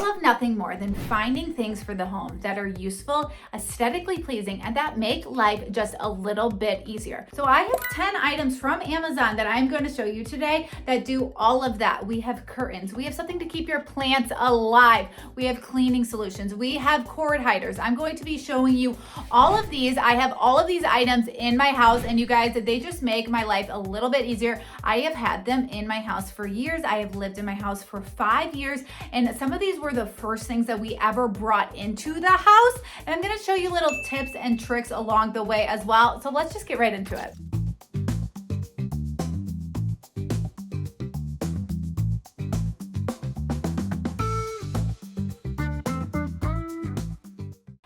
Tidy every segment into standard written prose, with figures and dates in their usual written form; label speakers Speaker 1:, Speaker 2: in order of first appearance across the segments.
Speaker 1: love nothing more than finding things for the home that are useful, aesthetically pleasing, and that make life just a little bit easier. So I have 10 items from Amazon that I'm going to show you today that do all of that. We have curtains. We have something to keep your plants alive. We have cleaning solutions. We have cord hiders. I'm going to be showing you all of these. I have all of these items in my house, and you guys, they just make my life a little bit easier. I have had them in my house for years. I have lived in my house for 5 years, and some of these were the first things that we ever brought into the house. And I'm going to show you little tips and tricks along the way as well. So let's just get right into it.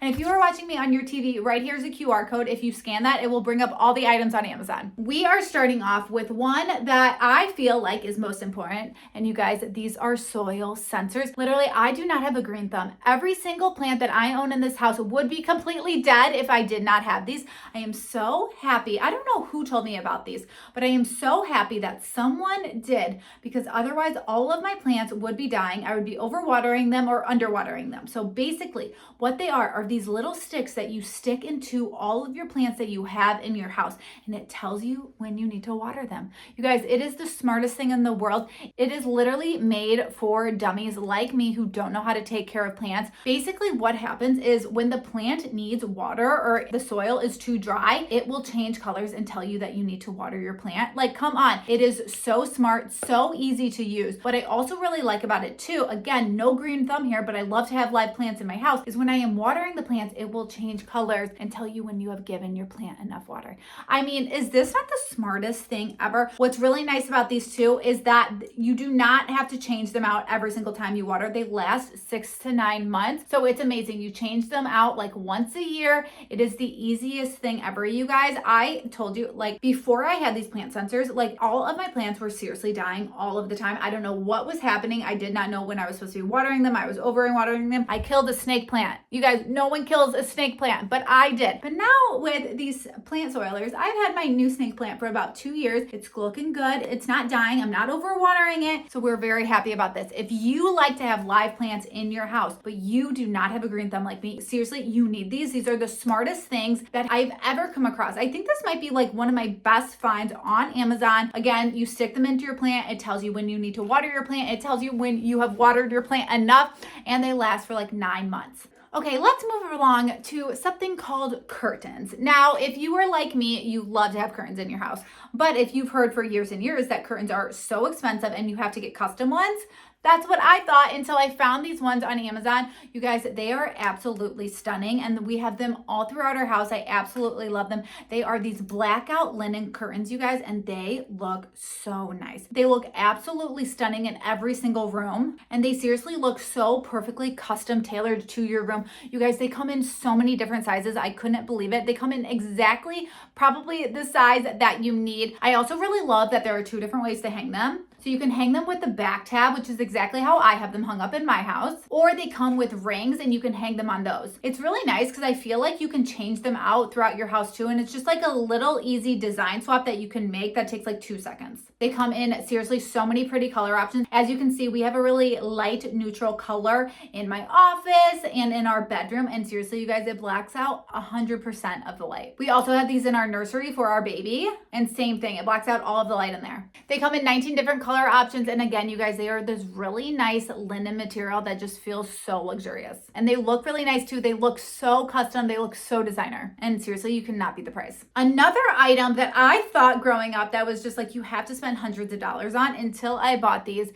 Speaker 1: And if you are watching me on your TV, right here's a QR code. If you scan that, it will bring up all the items on Amazon. We are starting off with one that I feel like is most important. And you guys, these are soil sensors. Literally, I do not have a green thumb. Every single plant that I own in this house would be completely dead if I did not have these. I am so happy. I don't know who told me about these, but I am so happy that someone did, because otherwise all of my plants would be dying. I would be overwatering them or underwatering them. So basically, what they are these little sticks that you stick into all of your plants that you have in your house, and it tells you when you need to water them. You guys, it is the smartest thing in the world. It is literally made for dummies like me who don't know how to take care of plants. Basically, what happens is when the plant needs water or the soil is too dry, it will change colors and tell you that you need to water your plant. Like, come on. It is so smart, so easy to use. What I also really like about it too, again, no green thumb here, but I love to have live plants in my house, is when I am watering the plants, it will change colors and tell you when you have given your plant enough water. I mean, is this not the smartest thing ever? What's really nice about these two is that you do not have to change them out every single time you water. They last 6 to 9 months. So it's amazing. You change them out like once a year. It is the easiest thing ever, you guys. I told you, like, before I had these plant sensors, like, all of my plants were seriously dying all of the time. I don't know what was happening. I did not know when I was supposed to be watering them. I was over-watering them. I killed a snake plant. You guys, no one kills a snake plant, but I did. But now with these plant soilers, I've had my new snake plant for about 2 years. It's looking good. It's not dying. I'm not overwatering it. So we're very happy about this. If you like to have live plants in your house, but you do not have a green thumb like me, seriously, you need these. These are the smartest things that I've ever come across. I think this might be like one of my best finds on Amazon. Again, you stick them into your plant. It tells you when you need to water your plant. It tells you when you have watered your plant enough, and they last for like 9 months. Okay, let's move along to something called curtains. Now, if you are like me, you love to have curtains in your house. But if you've heard for years and years that curtains are so expensive and you have to get custom ones, that's what I thought until I found these ones on Amazon. You guys, they are absolutely stunning, and we have them all throughout our house. I absolutely love them. They are these blackout linen curtains, you guys, and they look so nice. They look absolutely stunning in every single room, and they seriously look so perfectly custom tailored to your room. You guys, they come in so many different sizes. I couldn't believe it. They come in exactly probably the size that you need. I also really love that there are 2 different ways to hang them. So you can hang them with the back tab, which is exactly how I have them hung up in my house, or they come with rings and you can hang them on those. It's really nice because I feel like you can change them out throughout your house too, and it's just like a little easy design swap that you can make that takes like 2 seconds. They come in seriously so many pretty color options. As you can see, we have a really light neutral color in my office and in our bedroom, and seriously, you guys, it blacks out 100% of the light. We also have these in our nursery for our baby, and same thing, it blacks out all of the light in there. They come in 19 different color options, and again, you guys, they are this really nice linen material that just feels so luxurious, and they look really nice too. They look so custom, they look so designer, and seriously, you cannot beat the price. Another item that I thought growing up that was just like you have to spend hundreds of dollars on until I bought these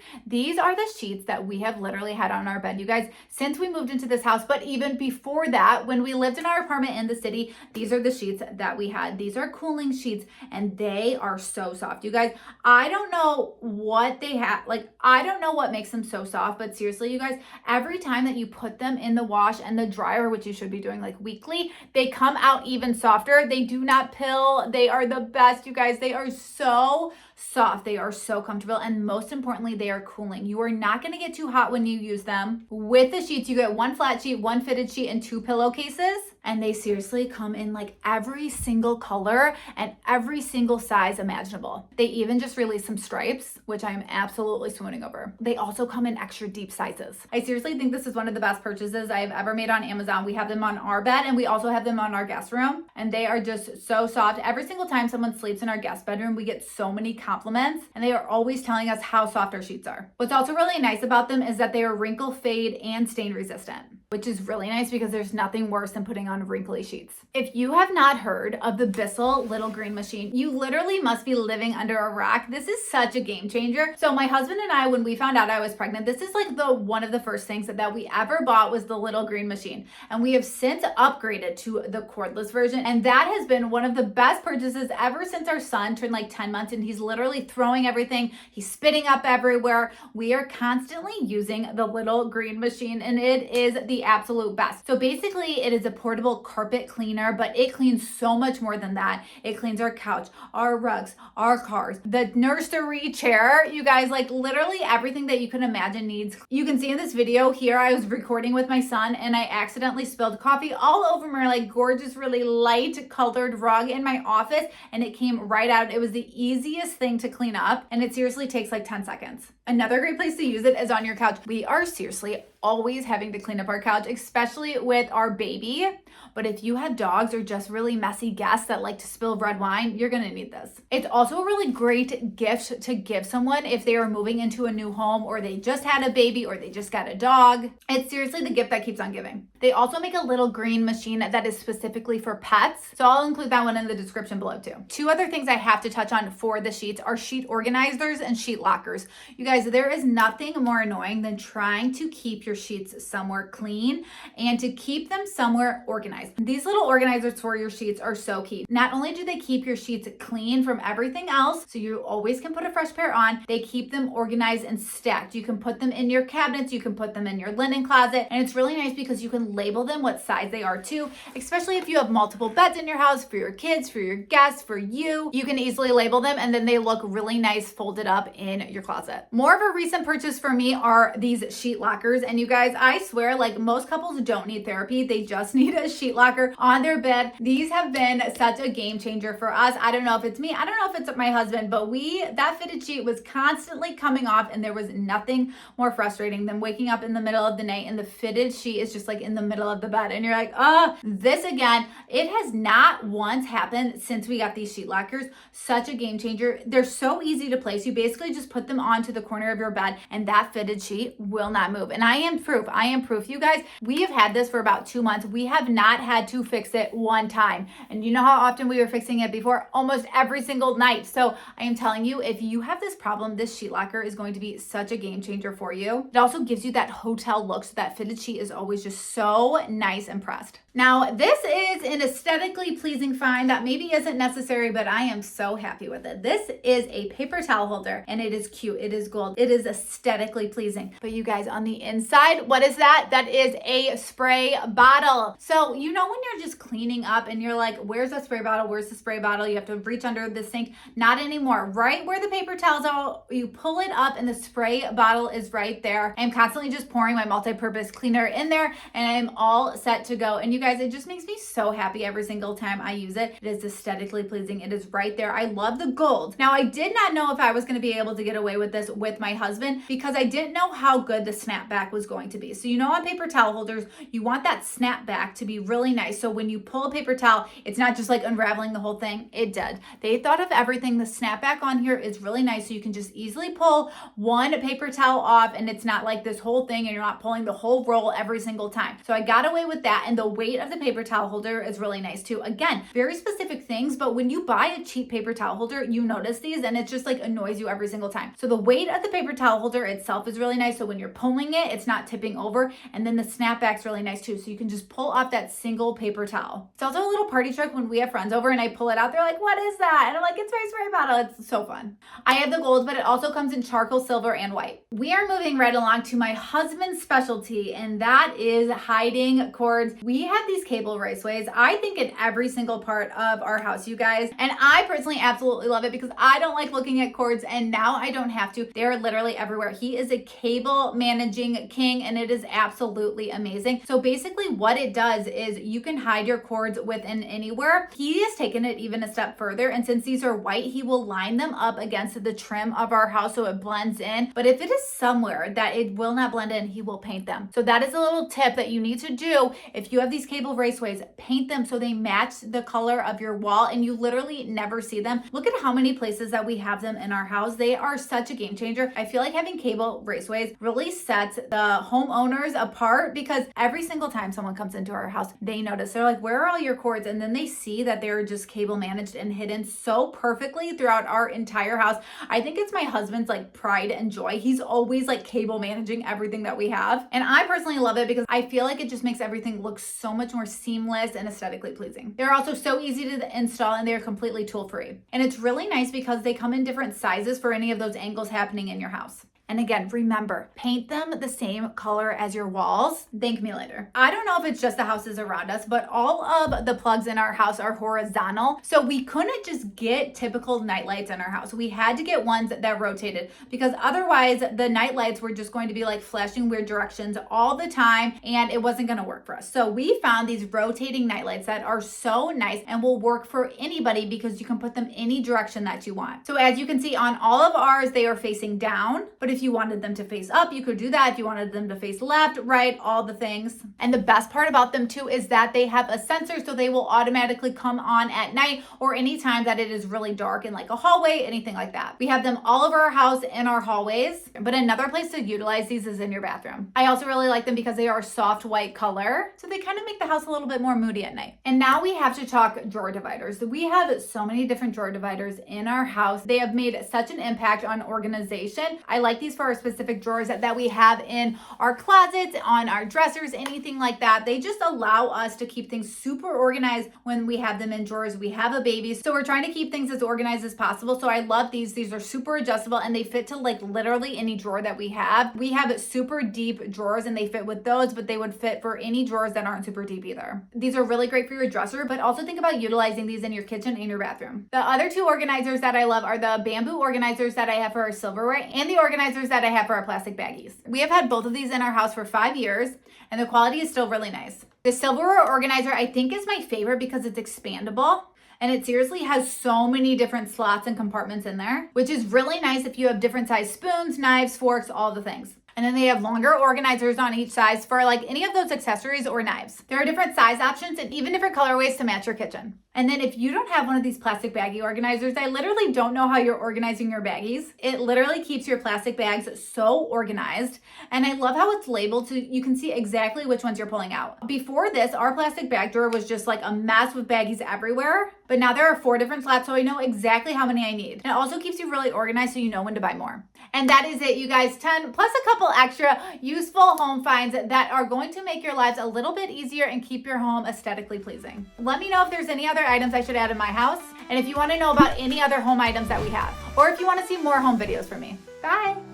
Speaker 1: are the sheets that we have literally had on our bed, you guys, since we moved into this house. But even before that, when we lived in our apartment in the city, these are the sheets that we had. These are cooling sheets, and they are so soft, you guys. I don't know what they have, like, I don't know what makes them so soft, but seriously, you guys, every time that you put them in the wash and the dryer, which you should be doing like weekly, they come out even softer. They do not pill. They are the best, you guys. They are so soft. They are so comfortable. And most importantly, they are cooling. You are not going to get too hot when you use them. With the sheets, you get one flat sheet, one fitted sheet, and 2 pillowcases. And they seriously come in like every single color and every single size imaginable. They even just released some stripes, which I am absolutely swooning over. They also come in extra deep sizes. I seriously think this is one of the best purchases I have ever made on Amazon. We have them on our bed and we also have them on our guest room. And they are just so soft. Every single time someone sleeps in our guest bedroom, we get so many compliments and they are always telling us how soft our sheets are. What's also really nice about them is that they are wrinkle, fade, and stain resistant, which is really nice because there's nothing worse than putting on wrinkly sheets. If you have not heard of the Bissel little green machine, you literally must be living under a rock. This is such a game changer. So my husband and I, when we found out I was pregnant, this is like one of the first things that we ever bought was the little green machine. And we have since upgraded to the cordless version. And that has been one of the best purchases ever since our son turned like 10 months and he's literally throwing everything. He's spitting up everywhere. We are constantly using the little green machine and it is the absolute best. So basically it is a portable carpet cleaner, but it cleans so much more than that. It cleans our couch, our rugs, our cars, the nursery chair. You guys, like literally everything that you can imagine needs. You can see in this video here, I was recording with my son and I accidentally spilled coffee all over my like gorgeous, really light colored rug in my office and it came right out. It was the easiest thing to clean up and it seriously takes like 10 seconds. Another great place to use it is on your couch. We are seriously always having to clean up our couch, especially with our baby. But if you have dogs or just really messy guests that like to spill red wine, you're gonna need this. It's also a really great gift to give someone if they are moving into a new home or they just had a baby or they just got a dog. It's seriously the gift that keeps on giving. They also make a little green machine that is specifically for pets. So I'll include that one in the description below too. 2 other things I have to touch on for the sheets are sheet organizers and sheet lockers. You guys, there is nothing more annoying than trying to keep your sheets somewhere clean and to keep them somewhere organized. These little organizers for your sheets are so key. Not only do they keep your sheets clean from everything else, so you always can put a fresh pair on, they keep them organized and stacked. You can put them in your cabinets, you can put them in your linen closet, and it's really nice because you can label them what size they are too, especially if you have multiple beds in your house for your kids, for your guests, for you. You can easily label them and then they look really nice folded up in your closet. More of a recent purchase for me are these sheet lockers, and you guys, I swear, like most couples don't need therapy, they just need a sheet locker on their bed. These have been such a game changer for us. I don't know if it's me, I don't know if it's my husband, but that fitted sheet was constantly coming off and there was nothing more frustrating than waking up in the middle of the night and the fitted sheet is just like in the middle of the bed and you're like, this again. It has not once happened since we got these sheet lockers. Such a game changer. They're so easy to place. You basically just put them onto the corner of your bed and that fitted sheet will not move. And I am proof, you guys. We have had this for about 2 months. We have not had to fix it one time. And you know how often we were fixing it before? Almost every single night. So I am telling you, if you have this problem, this sheet locker is going to be such a game changer for you. It also gives you that hotel look. So that fitted sheet is always just so nice and pressed. Now, this is an aesthetically pleasing find that maybe isn't necessary, but I am so happy with it. This is a paper towel holder and it is cute. It is gold. It is aesthetically pleasing. But you guys, on the inside, what is that? That is a spray bottle. So, you know, when you're just cleaning up and you're like, where's the spray bottle? Where's the spray bottle? You have to reach under the sink. Not anymore. Right where the paper towels are, you pull it up and the spray bottle is right there. I'm constantly just pouring my multi-purpose cleaner in there and I'm all set to go. And you guys, it just makes me so happy every single time I use it. It is aesthetically pleasing. It is right there. I love the gold. Now, I did not know if I was going to be able to get away with this with my husband because I didn't know how good the snapback was going to be. So, you know, on paper towel holders, you want that snapback to be really nice. So when you pull a paper towel, it's not just like unraveling the whole thing. It did. They thought of everything. The snapback on here is really nice. So you can just easily pull one paper towel off and it's not like this whole thing and you're not pulling the whole roll every single time. So I got away with that. And the weight of the paper towel holder is really nice too. Again, very specific things, but when you buy a cheap paper towel holder, you notice these and it just like annoys you every single time. So the weight of the paper towel holder itself is really nice. So when you're pulling it, it's not not tipping over. And then the snapback's really nice too. So you can just pull off that single paper towel. It's also a little party trick when we have friends over and I pull it out. They're like, what is that? And I'm like, it's my spray bottle. It's so fun. I have the gold, but it also comes in charcoal, silver, and white. We are moving right along to my husband's specialty, and that is hiding cords. We have these cable raceways, I think, in every single part of our house, you guys. And I personally absolutely love it because I don't like looking at cords, and now I don't have to. They're literally everywhere. He is a cable managing king, and it is absolutely amazing. So basically what it does is you can hide your cords within anywhere. He has taken it even a step further, and since these are white, he will line them up against the trim of our house so it blends in. But if it is somewhere that it will not blend in, he will paint them. So that is a little tip that you need to do. If you have these cable raceways, paint them so they match the color of your wall and you literally never see them. Look at how many places that we have them in our house. They are such a game changer. I feel like having cable raceways really sets the homeowners apart because every single time someone comes into our house, they notice. They're like, where are all your cords? And then they see that they're just cable managed and hidden so perfectly throughout our entire house. I think it's my husband's like pride and joy. He's always like cable managing everything that we have. And I personally love it because I feel like it just makes everything look so much more seamless and aesthetically pleasing. They're also so easy to install and they're completely tool free. And it's really nice because they come in different sizes for any of those angles happening in your house. And again, remember, paint them the same color as your walls. Thank me later. I don't know if it's just the houses around us, but all of the plugs in our house are horizontal. So we couldn't just get typical night lights in our house. We had to get ones that rotated because otherwise the night lights were just going to be like flashing weird directions all the time and it wasn't going to work for us. So we found these rotating night lights that are so nice and will work for anybody because you can put them any direction that you want. So as you can see on all of ours, they are facing down, but if you wanted them to face up, you could do that. If you wanted them to face left, right, all the things. And the best part about them too is that they have a sensor so they will automatically come on at night or anytime that it is really dark in like a hallway, anything like that. We have them all over our house in our hallways, but another place to utilize these is in your bathroom. I also really like them because they are a soft white color, so they kind of make the house a little bit more moody at night. And now we have to talk drawer dividers. We have so many different drawer dividers in our house. They have made such an impact on organization. I like these for our specific drawers that we have in our closets, on our dressers, anything like that. They just allow us to keep things super organized when we have them in drawers. We have a baby, so we're trying to keep things as organized as possible. So I love these. These are super adjustable and they fit to like literally any drawer that we have. We have super deep drawers and they fit with those, but they would fit for any drawers that aren't super deep either. These are really great for your dresser, but also think about utilizing these in your kitchen and your bathroom. The other two organizers that I love are the bamboo organizers that I have for our silverware and the organizers that I have for our plastic baggies. We have had both of these in our house for 5 years and the quality is still really nice. The silverware organizer I think is my favorite because it's expandable and it seriously has so many different slots and compartments in there, which is really nice if you have different size spoons, knives, forks, all the things. And then they have longer organizers on each size for like any of those accessories or knives. There are different size options and even different colorways to match your kitchen. And then if you don't have one of these plastic baggie organizers, I literally don't know how you're organizing your baggies. It literally keeps your plastic bags so organized. And I love how it's labeled so you can see exactly which ones you're pulling out. Before this, our plastic bag drawer was just like a mess with baggies everywhere. But now there are 4 different slots, so I know exactly how many I need. And it also keeps you really organized so you know when to buy more. And that is it, you guys. 10 plus a couple extra useful home finds that are going to make your lives a little bit easier and keep your home aesthetically pleasing. Let me know if there's any other items I should add in my house, and if you want to know about any other home items that we have, or if you want to see more home videos from me. Bye.